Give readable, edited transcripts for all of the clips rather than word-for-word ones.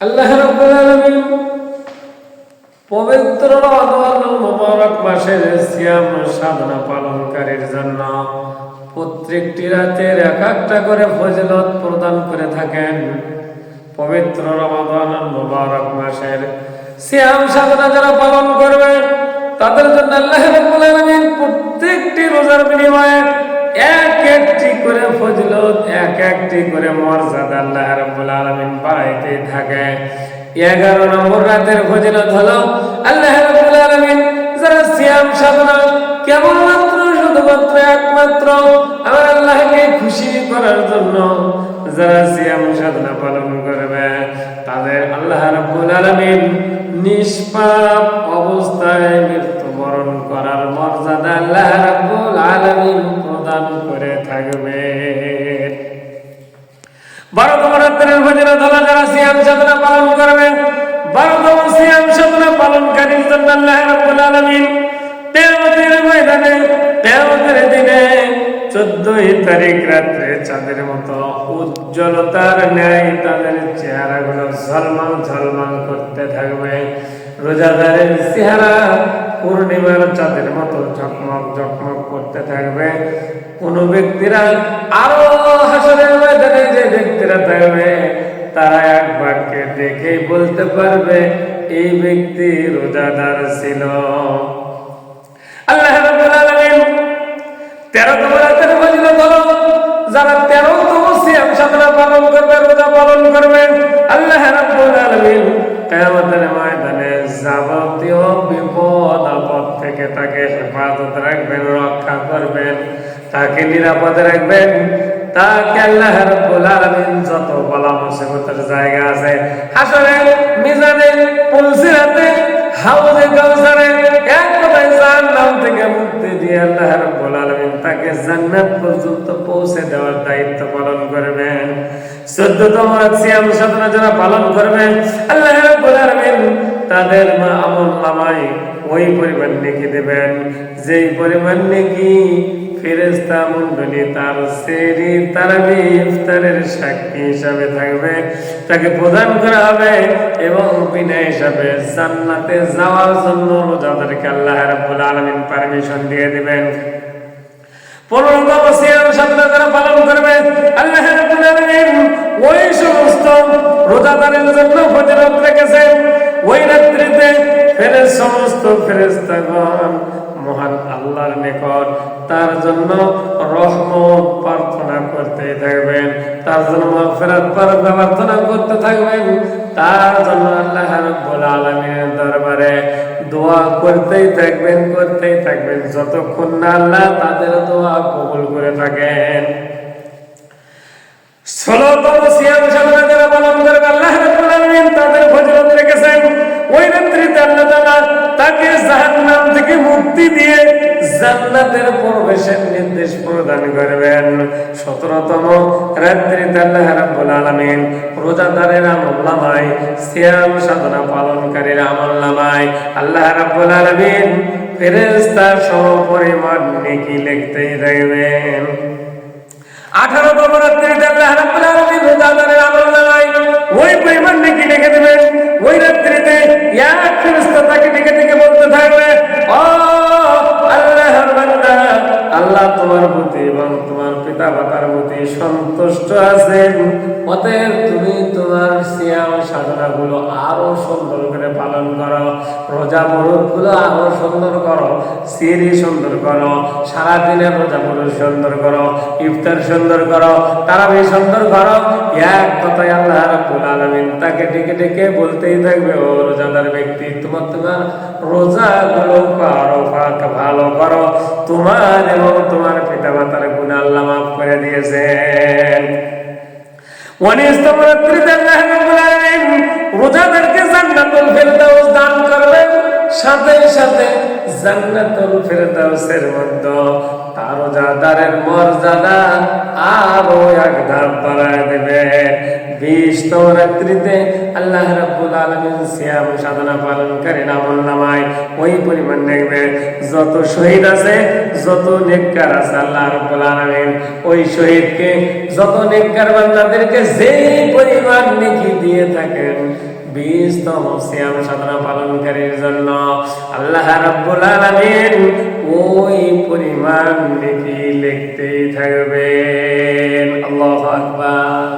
আল্লাহ রাব্বুল আলামিন পবিত্র রমজান মুবারক মাসের সিয়াম সাধনা পালনকারীর জন্য প্রত্যেকটি রাতের এক একটা করে ফজিলত প্রদান করে থাকেন। পবিত্র রমজান মুবারক মাসের সিয়াম সাধনা যারা পালন করবে তাদের জন্য আল্লাহ রাব্বুল আলামিন প্রত্যেকটি রোজার বিনিময়ে এক একটি করে ফজিলত, এক একটি করে মর্যাদা আল্লাহ রাব্বুল আলামিন বাড়াইতে থাকে। 11 নম্বর রাতের ফজিলত হলো আল্লাহ রাব্বুল আলামিন যারা সিয়াম সাধনা কেবলমাত্র শুধুমাত্র একমাত্র আমার আল্লাহকে খুশি করার জন্য যারা সিয়াম সাধনা পালন করবে তাদের আল্লাহ রাব্বুল আলামিন নিষ্পাপ অবস্থায় মৃত্যুবরণ করার মর্যাদা আল্লাহ রাব্বুল আলামিন প্রদান করে থাকবে। 12তম রাতের ফজিলত হলো যারা সিয়াম সাধনা পালন করবে 12তম সিয়াম সাধনা পালনকারীর জন্য আল্লাহ রাব্বুল আলামিন কিয়ামতের ময়দানে কিয়ামতের দিনে 14 তারিখ রাতে চাঁদের মতো উজ্জ্বলতার ন্যায় তাদের চেহারাগুলো ঝলমল ঝলমল করতে থাকবে। রোজাদারের চেহারা পূর্ণিমার চাঁদের মতো ঝকমক ঝকমক করতে থাকবে। কোন ব্যক্তিরা আরো হাসরের ময়দানে যে ব্যক্তিরা থাকবে তারা একবারকে দেখেই বলতে পারবে এই ব্যক্তি রোজাদার ছিল। আল্লাহ রাব্বুল আলামিন 13তম রাতের ফজিলত হলো যারা 13তম সিয়াম সাধনা পালন করবে, রোজা পালন করবে আল্লাহ রাব্বুল আলামিন কিয়ামতের ময়দানে যাবতীয় বিপদ আপদ থেকে তাকে হেফাজত রাখবেন, রক্ষা করবেন, তাকে নিরাপদে রাখবেন। তাকে আল্লাহ রাব্বুল আলামিন যত বলা মুসিবতের জায়গা আছে হাসরে, মিজানে, পুলসিরাতে, হাউজে কাউসারে, এক কথায় জাহান্নাম থেকে মুক্তি দিয়ে আল্লাহ রাব্বুল আলামিন তাকে জান্নাত পর্যন্ত পৌঁছে দেওয়ার দায়িত্ব পালন করবেন। 14তম রাত সিয়াম সাধনা যারা পালন করবে আল্লাহ রাব্বুল আলামিন তাদের আমলনামায় ওই পরিমাণ নেকি দেবেন যেই পরিমাণ নেকি ফেরেশতা মণ্ডলী তার সেহরি তারাবি ইফতারের সাক্ষী হিসাবে থাকবে, তাকে প্রদান করা হবে এবং বিনা হিসাবে জান্নাতে যাওয়ার জন্য রোজাদারকে আল্লাহ রাব্বুল আলামিন পারমিশন দিয়ে দিবেন। 15তম সিয়াম সাধনা যারা পালন করবে আল্লাহ রাব্বুল আলামিন ওই সমস্ত রোজাদারের জন্য ফজিলত রেখেছেন। ওই রাত্রিতে সমস্ত ফেরেশতাগণ মহান আল্লাহর নিকট তার জন্য রহমত প্রার্থনা করতে থাকবেন, তার জন্য মাগফিরাত প্রার্থনা করতে থাকবেন, তার জন্য আল্লাহ রাব্বুল আলামিনের দরবারে দোয়া করতেই থাকবেন যতক্ষণ না আল্লাহ তাদের দোয়া কবুল করে থাকেন। 16তম সিয়াম সাধনা যারা পালন করবে আল্লাহ রাব্বুল আলামিন তাদের ফজিলত রেখেছেন। ওই রাত্রিতে আল্লাহ তাআলা তাকে জাহান্নাম থেকে মুক্তি দিয়ে জান্নাতের প্রবেশের নির্দেশ প্রদান করবেন। 17তম রাত্রিতে আল্লাহ রাব্বুল আলামিন রোজাদারের আমলনামায়, সিয়াম সাধনা পালনকারীর আমলনামায় আল্লাহ রাব্বুল আলামিন ফেরেশতা সমপরিমাণ নেকি লিখতেই থাকবেন। 18তম রাত্রিতে আল্লাহ রাব্বুল আলামিন রোজাদারের আমলনামায় ওই পরিমাণ নেকি লিখে দিবেন। ওই রাত্রিতে এক ফেরেশতা তাকে ডেকে বলতে থাকবে, ও আল্লাহর বান্দা, আল্লাহ তোমার প্রতি এবং তোমার পিতা মাতার প্রতি সন্তুষ্ট আছেন, অতএব তুমি তোমার সিয়াম সাধনাগুলো আরো সুন্দর করে পালন করো, রোজা মুরুদগুলো আরো সুন্দর করো, সিহরি সুন্দর করো, সারাদিনের রোজা মুরুদ সুন্দর করো, ইফতার সুন্দর করো, তারাবি সুন্দর করো। এক কথায় আল্লাহ রাব্বুল আলামিন তাকে ডেকে বলতেই থাকবে, ও রোজাদার ব্যক্তি, তোমার রোজাগুলো ভালো করো, তোমার এবং তোমার পিতা মাতার গুনাহ আল্লাহ মাফ করে দিয়েছেন। 19তম রাত্রিতে আল্লাহ রাব্বুল আলামিন রোজাদারকে জান্নাতুল ফেরদাউস দান করবেন, সাথে সাথে জান্নাতুল ফেরদাউসের মধ্যে তার রোজাদারের মর্যাদা আরো এক ধাপ বাড়ায় দেবেন। 20তম রাত্রিতে আল্লাহ রাব্বুল আলামিন সিয়াম সাধনা পালনকারী আমলনামায় ওই পরিমাণ নেবে যত শহীদ আছে, যত নেককার আছে, আল্লাহ রাব্বুল আলামিন ওই শহীদকে, যত নেককার বান্দাদেরকে যেই পরিমাণ নেকি দিয়ে থাকেন 20তম সিয়াম সাধনা পালনকারীর জন্য আল্লাহ রাব্বুল আলামিন ওই পরিমাণ নেকি লিখতেই থাকবেন। আল্লাহু আকবার।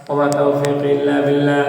ওয়া মা তাওফীক ইল্লা বিল্লাহ।